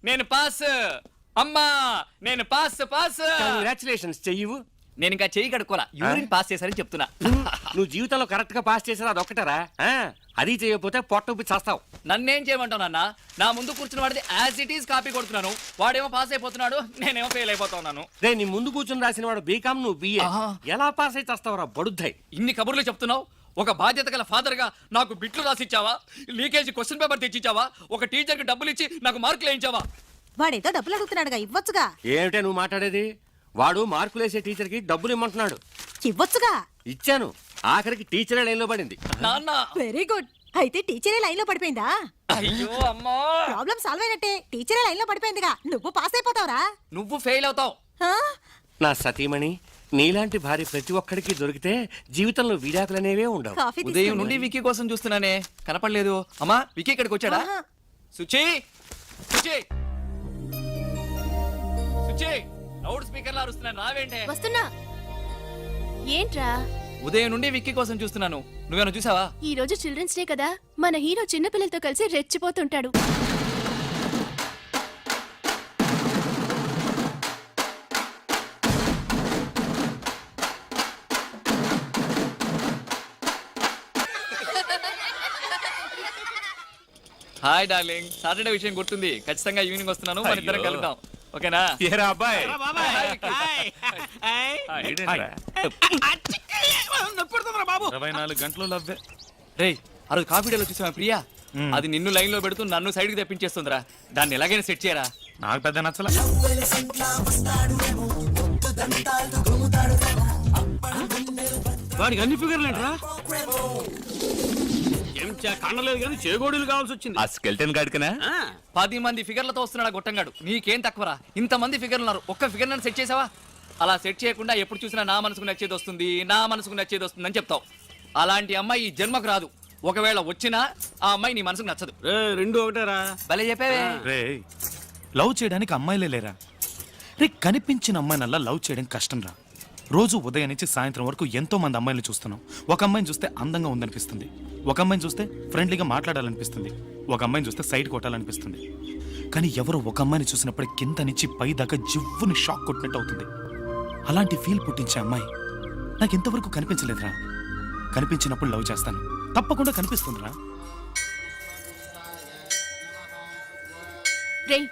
నేను పాస్. అమ్మా నేను పాస్. కంగ్రాచులేషన్స్. చెయ్యవు. నేను ఇంకా చెయ్యి కడుక్కోలా, యూరిన్ పాస్ చేశారని చెప్తున్నా. నువ్వు జీవితంలో కరెక్ట్ గా పాస్ చేసావు, అది ఒక్కటరా? అది చేయకపోతే పొట్ట ఉప్పి చేస్తావు. నన్నేం చేయమంటావు నాన్న? నా ముందు కూర్చున్న వాడిది యాజ్ ఇట్ ఈస్ కాపీ కొడుతున్నాను. వాడేమో పాస్ అయిపోతున్నాడు, నేనేమో ఫెయిల్ అయిపోతున్నాను. రే, నీ ముందు కూర్చుని రాసిన వాడు బీకామ్, నువ్వు బిఏ. ఎలా పాస్ అయితే వస్తావురా బడుద్దాయి? ఇన్ని కబుర్లు చెప్తున్నావు. ఒక బాధ్యత గల ఫాదర్ గా నాకు బిట్లు రాసిచ్చావా? లీకేజీ క్వశ్చన్ పేపర్ తెచ్చిచ్చావా? ఒక టీచర్ కి డబ్బులు ఇచ్చి నాకు మార్కులు వేయించావా? వాడేదో డబ్బులు అడుగుతున్నాడుగా, ఇవ్వచ్చుగా. ఏమిటే నువ్వు మాట్లాడేది? వాడు మార్కులేసే టీచర్ కి డబ్బులు ఇమ్మంటున్నాడు. ఇవ్వచ్చుగా. ఇచ్చాను. ఆఖరికి టీచరే లైన్ లో పడింది. నాన్న వెరీ గుడ్. అయితే టీచరే లైన్ లో పడిపోయిందా? అయ్యో అమ్మా, ప్రాబ్లం సాల్వ్ అయినట్టే. టీచరే లైన్ లో పడిపోయిందిగా, నువ్వు పాస్ అయిపోతావురా. నువ్వు ఫెయిల్ అవుతావు. నా సతీమణి, నీలాంటి భార్య ప్రతి ఒక్కడికి దొరికితే జీవితంలో విడాకులనేవే ఉండవు. కాఫీ ఉదయం తీసుకోండి. నుండి విక్కీ కోసం చూస్తున్నానే, కనపడలేదు. అమ్మా విక్కీ ఇక్కడికి వచ్చాడా? ఆహా. సుచి సుచి సుచి, లౌడ్ స్పీకర్ లా అరుస్తున్నాను, రావేంటే? వస్తున్నా. ఏంట్రా? ఉదయం నుండి విక్కీ కోసం చూస్తున్నాను, నువ్వేనా చూసావా? ఈ రోజు చిల్డ్రన్స్ డే కదా, మన హీరో చిన్న పిల్లలతో కలిసి రెచ్చిపోతుంటాడు. హాయ్ డార్లింగ్, సాటర్డే విషయం గుర్తుంది. ఖచ్చితంగా ఈవినింగ్ వస్తున్నాను, మన ఇద్దరం కలుద్దాం. ఓకేనా? ఏరా అబ్బాయి, హాయ్. ఏంటంట్రా? బాబు 24 గంటలు లవ్వే. రేయ్, ఆ రోజు కాఫీ డేలో చూసావా ప్రియా? అది నిన్ను లైన్ లో పెడుతూ నన్ను సైడ్ కి తెప్పించేస్తుందిరా. దాన్ని ఎలాగైనా సెట్ చేయరా. నాకు పెద్ద నచ్చల. వాడికి అన్ని ఫిగర్లు ఏంట్రా? కండలేదు కానీ చేగోడీలు కావాల్సి వచ్చింది. ఆ స్కెల్టన్ గాడికనా? 10 మంది ఫిగర్లతో వస్తున్నాడు ఆ గొట్టంగాడు. నీకేం తక్కువరా? ఇంతమంది ఫిగర్లు ఉన్నారు, ఒక్క ఫిగర్ నన్ను సెట్ చేసావా? అలా సెట్ చేయకుండా ఎప్పుడు చూసినా నా మనసుకు నచ్చేది వస్తుంది, నా మనసుకు నచ్చేది వస్తుంది అని చెప్తావు. అలాంటి అమ్మాయి ఈ జన్మకు రాదు. ఒకవేళ వచ్చినా ఆ అమ్మాయి నీ మనసుకు నచ్చదు. రెండు ఒకటేరా. భలే చెప్పావే. రే, లవ్ చేయడానికి అమ్మాయిలే లేరా? రే, కనిపించిన అమ్మాయినల్లా లవ్ చేయడం కష్టం రా. రోజు ఉదయం నుంచి సాయంత్రం వరకు ఎంతో మంది అమ్మాయిలు చూస్తున్నాం. ఒక అమ్మాయిని చూస్తే అందంగా ఉందనిపిస్తుంది, ఒక అమ్మాయిని చూస్తే ఫ్రెండ్లీగా మాట్లాడాలనిపిస్తుంది, ఒక అమ్మాయిని చూస్తే సైడ్ కొట్టాలనిపిస్తుంది. కానీ ఎవరో ఒక అమ్మాయిని చూసినప్పుడు కింద నుంచి పై దాకా జివ్వుని షాక్ కొట్టినట్టు అవుతుంది. అలాంటి ఫీల్ పుట్టించే అమ్మాయి నాకు ఇంతవరకు కనిపించలేదురా. కనిపించినప్పుడు లవ్ చేస్తాను, తప్పకుండా కనిపిస్తుందిరా. రేయ్,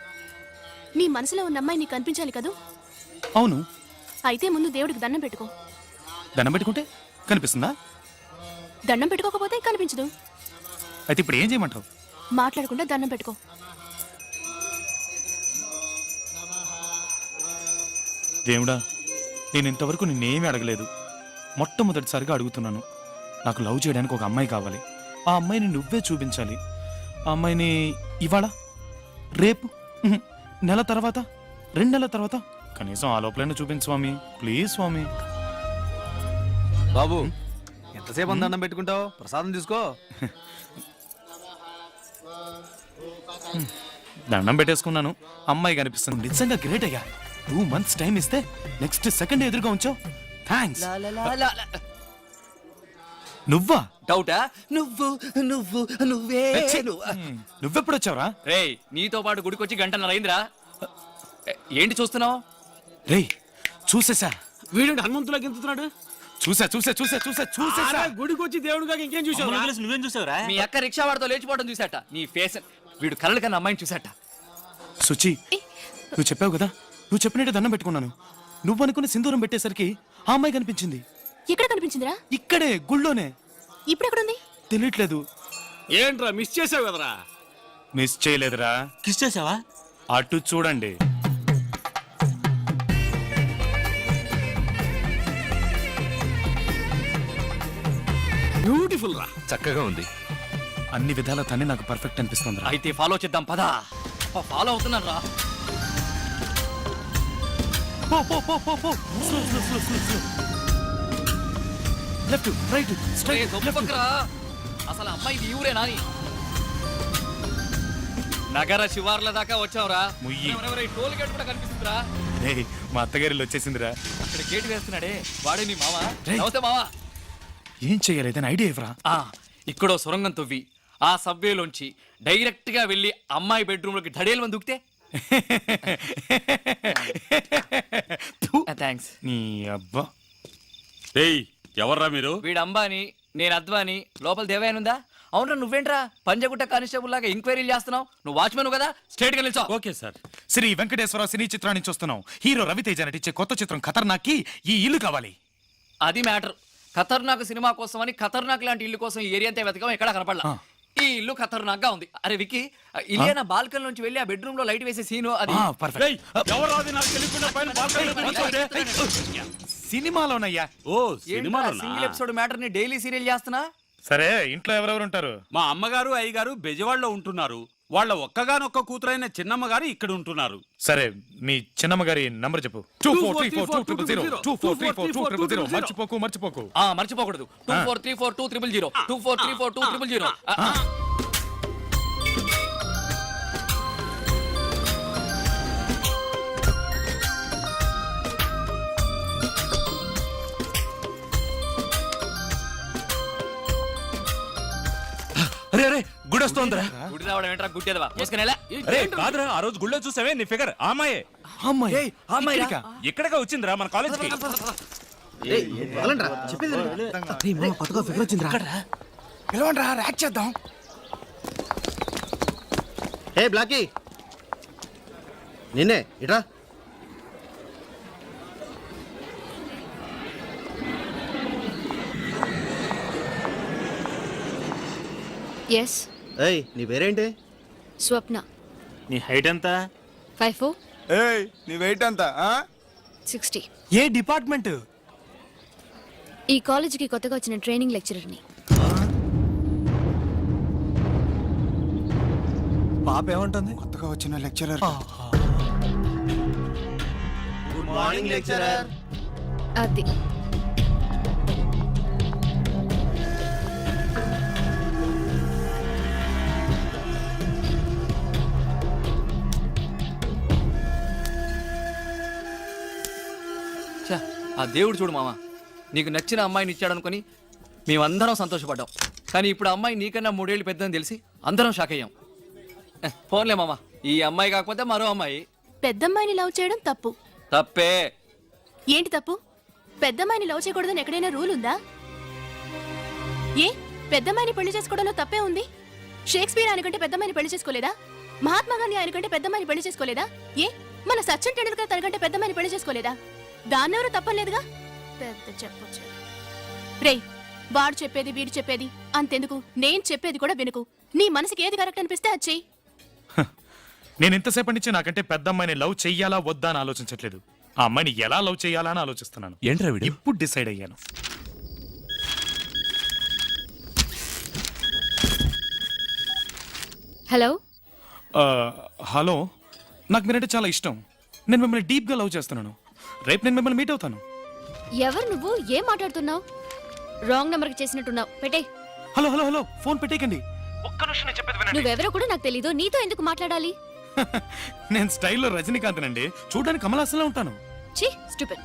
నీ మనసులో ఉన్న అమ్మాయి నీకు కనిపించాలి కదూ? అవును. అయితే ముందు దేవుడికి దండం పెట్టుకో. దండం పెట్టుకుంటే కనిపిస్తుందా? దండం పెట్టుకోకపోతే కనిపించదు. అయితే ఇప్పుడు ఏం చేయమంటావు? మాట్లాడకుండా దండం పెట్టుకో. దేవుడా, నేను ఇంతవరకు నిన్నేమీ అడగలేదు. మొట్టమొదటిసారిగా అడుగుతున్నాను. నాకు లవ్ చేయడానికి ఒక అమ్మాయి కావాలి. ఆ అమ్మాయిని నువ్వే చూపించాలి. ఆ అమ్మాయిని ఇవాళ, రేపు, నెల తర్వాత, 2 నెలల తర్వాత, కనీసం ఆ లోపలైనా చూపించు స్వామి, ప్లీజ్ స్వామి. బాబు, ఎంతసేపు దండం పెట్టుకుంటావు? ప్రసాదం తీసుకో. దండం పెట్టేసుకున్నాను, అమ్మాయి కనిపిస్తుంది. నిజంగా గ్రేట్ అయ్యా. 2 months టైం ఇస్తే నెక్స్ట్ సెకండ్ ఎదురుగా ఉంచావు. థ్యాంక్స్. నువ్వా? డౌటా? నువ్వు నువ్వు నువ్వే నువ్వెప్పుడు వచ్చావురా? రేయ్, నీతో పాటు గుడికొచ్చి గంటన్నర అయిందిరా. ఏంటి చూస్తున్నావు? రేయ్, చూసేసా. వీడు హనుమంతులా గెంతుతున్నాడు. చూసా చూసా చూసా చూసా చూసేసా. గుడికి వచ్చి దేవుడిగా ఇంకేం చూసావు? నువ్వేం చూసావురా? మీ అక్క రిక్షా వాడితో లేచిపోవడం చూసాట. నీ ఫేస్, వీడు కలలు కన్నా అమ్మాయిని చూసాట. సుచి, నువ్వు చెప్పావు కదా, నువ్వు చెప్పినట్టు దండం పెట్టుకున్నాను. నువ్వు అనుకుని సింధూరం పెట్టేసరికి ఆ అమ్మాయి కనిపించింది. ఎక్కడ కనిపించిందిరా? ఇక్కడే గుళ్ళోనే. ఇప్పుడు ఎక్కడుంది? తెలియట్లేదు. ఏంట్రా మిస్ చేసావు కదరా? మిస్ చేయలేదురా. కిస్ చేసావా? అటు చూడండి. బ్యూటిఫుల్ రా. చక్కగా ఉంది. అన్ని విధాల తనే నాకు పర్ఫెక్ట్ అనిపిస్తుంది. అయితే ఫాలో చేద్దాం పదా. ఫాలో అవుతున్నాను రా. లెఫ్ట్, రైట్, స్ట్రైట్, అసలు అమ్మాయి ఈ ఊరే నాని. నగర శివార్ల దాకా వచ్చావురా. ముయ్యి. టోల్ గేట్ కూడా కనిపిస్తుందిరా. మా అత్తగారిలో వచ్చేసిందిరా. అక్కడ గేట్ వేస్తున్నాడే, వాడే నీ మావా? రేయ్. నమస్తే మావా. ఏం చెయ్యాలేదని ఐడియా ఇవ్వరా? ఇక్కడో సొరంగం తవ్వి ఆ సబ్వేలోంచి డైరెక్ట్ గా వెళ్ళి అమ్మాయి బెడ్రూమ్ లోకి ధడేలు మంది దూకితే థ్యాంక్స్. నీ అబ్బా. ఏయ్ ఎవర్రా మీరు? వీడు అంబాని, నేను అద్వాని. లోపల దేవయానుందా? అవునరా, నువ్వేంట్రా పంజగుట్ట కానిస్టేబుల్ లాగా ఎంక్వైరీలు చేస్తున్నావు? నువ్వు వాచ్మెన్ కదా, స్ట్రేట్ గా నిల్చో. Okay sir. Sri Venkateswara cine చిత్రాన్ని చూస్తున్నాం. హీరో రవితేజ నటించే కొత్త చిత్రం ఖతర్నాక్కి ఈ ఇల్లు కావాలి. అది మ్యాటర్. ఖతర్నాక్ సినిమా కోసం అని ఖతర్నాక్ లాంటి ఇల్లు కోసం ఈ ఏరియా అంతా వెతకం, ఎక్కడా కనపడలా. ఈ ఇల్లు ఖతర్నాక్ గా ఉంది. అరే విక్కీ, ఇలియానా బాల్కన్ నుంచి వెళ్ళి ఆ బెడ్రూమ్ లో లైట్ వేసే సీను అది. పర్ఫెక్ట్. ఏయ్, ఎవరా అది నాకు తెలియకుండా పైన బాల్కనీలో కూర్చోండి. సినిమాలోనయ్యా. ఓ సినిమాలోనా? సింగిల్ ఎపిసోడ్ మ్యాటర్ ని డైలీ సీరియల్ చేస్తున్నా. సరే, ఇంట్లో ఎవరెవరు ఉంటారు? మా అమ్మగారు అయ్యగారు బెజవాడలో ఉంటున్నారు. వాళ్ళ ఒక్కగానొక్క కూతురైన చిన్నమ్మ గారు ఇక్కడ ఉంటున్నారు. సరే, మీ చిన్నమ్మ గారి నంబర్ చెప్పు. 24342000 24342000. మర్చిపోకు మర్చిపోకు. మర్చిపోకూడదు. 24342000 24342000. అరే అరే గుడొస్తోందిరా. గుడి రావడం ఏంట్రా గుడ్డేదవా? మోసుకునేలా? అరే కాదురా, ఆ రోజు గుళ్ళో చూసావే నీ ఫిగర్ ఆ అమ్మాయే. అమ్మాయి అమ్మాయిరా? ఇక్కడగా వచ్చిందిరా మన కాలేజ్ కి. పిలవండ్రా, ర్యాక్ చేద్దాం. ఏ బ్లాకీ, నిన్నే ఇట్రా. ఎస్, ఏయ్, నీ పేరేంటి? స్వప్న. నీ హైట్ ఎంత? 5'4", ఏయ్, నీ వెయిట్ ఎంత? 60. ఏ డిపార్ట్మెంట్? ఈ కాలేజీకి కొత్తగా వచ్చిన ట్రైనింగ్ లెక్చరర్ని. పాప ఏమంటుంది? కొత్తగా వచ్చిన లెక్చరర్. Good morning lecturer. అది ఛా, ఆ దేవుడు చూడు మామ, నీకు నచ్చిన అమ్మాయిని ఇచ్చాడు అనుకుని మేమందరం సంతోషపడ్డాం. కానీ ఇప్పుడు ఆ అమ్మాయి నీకన్నా 3 ఏళ్ళు పెద్దని తెలిసి అందరం షాక్ అయ్యాం. ఫోన్లే మామ, ఈ అమ్మాయి కాకపోతే మరో అమ్మాయి. పెద్దమ్మాయిని లవ్ చేయడం తప్పు. తప్పే. ఏంటి తప్పు? పెద్దమ్మాయిని లవ్ చేయకూడదని ఎక్కడైనా రూల్ ఉందా? ఏ పెద్దమ్మాయిని పెళ్లి చేసుకోవడంలో తప్పే ఉంది? షేక్స్పియర్ ఆయనకంటే పెద్దమ్మాయిని పెళ్లి చేసుకోలేదా? మహాత్మా గాంధీ ఆయనకంటే పెద్దమ్మాయిని పెళ్లి చేసుకోలేదా? ఏ మన సచిన్ టెండూల్కర్ తనకంటే పెద్దమ్మాయిని పెళ్లి చేసుకోలేదా? దాన్నెవరూ తప్పలేదుగా. పెద్ద చెప్పొచ్చు. రేయ్, వాడు చెప్పేది వీడు చెప్పేది అంతెందుకు, నేను చెప్పేది కూడా వినుకు. నీ మనసుకి ఏది కరెక్ట్ అనిపిస్తే అది చెయ్యి. నేను ఇంతసేపటి నుంచి నాకంటే పెద్ద అమ్మాయిని లవ్ చెయ్యాలా వద్దా అని ఆలోచించట్లేదు. ఆ అమ్మాయిని ఎలా లవ్ చెయ్యాలా అని ఆలోచిస్తున్నాను. ఏంట్రా వీడు? ఇప్పుడు డిసైడ్ అయ్యాను. హలో, హలో, నాకు మీరంటే చాలా ఇష్టం. నేను మిమ్మల్ని డీప్ గా లవ్ చేస్తున్నాను. రేపు నేను మిమ్మల్ని మీట్ అవుతాను. ఎవరు నువ్వు? ఏం మాట్లాడుతున్నావు? రాంగ్ నెంబర్కి చేసినట్టున్నావు. పెట్టే. హలో హలో హలో, ఫోన్ పెట్టేయకండి. నువ్వెవరో కూడా నాకు తెలీదు. నీతో ఎందుకు మాట్లాడాలి? నేను స్టైల్లో రజనీకాంత్ నండి, చూడడానికి కమల్ హాసన్లా ఉంటాను. ఛీ, స్టూపిడ్.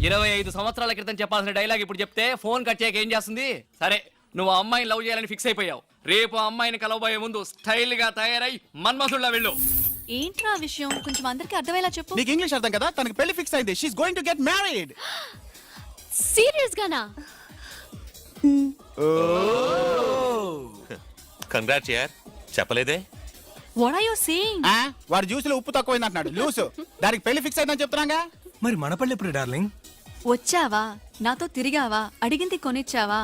25 సంవత్సరాల క్రితం చెప్పాల్సిన డైలాగ్ ఇప్పుడు చెప్తే ఫోన్ కట్ చేయక ఏం చేస్తుంది? సరే, నువ్వు ఆ అమ్మాయిని లవ్ చేయాలని ఫిక్స్ అయిపోయావు. రేపు ఆ అమ్మాయిని కలవబోయే ముందు స్టైల్ గా తయారై మన్మధుల్లా వెళ్ళు. ఏంట్రా విషయం? కొంచెం అందరికి అర్థమయ్యేలా చెప్పు. నీకు ఇంగ్లీష్ అర్థం కదా? తనకి పెళ్లి ఫిక్స్ అయింది. She's going to get married. Serious గానా? కంగ్రాట్స్ యార్, చెప్పలేదే. What are you saying? వాడు జ్యూస్ లో ఉప్పు తక్కువైంది అంటున్నాడు. లూస్ దానికి పెళ్లి ఫిక్స్ అయిందని చెప్తున్నాగా. మరి మన పెళ్లి ఎప్పుడు డార్లింగ్? వచ్చావా, నాతో తిరిగావా, అడిగింది కొనిచ్చావా,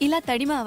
ఇలా తడిమావా?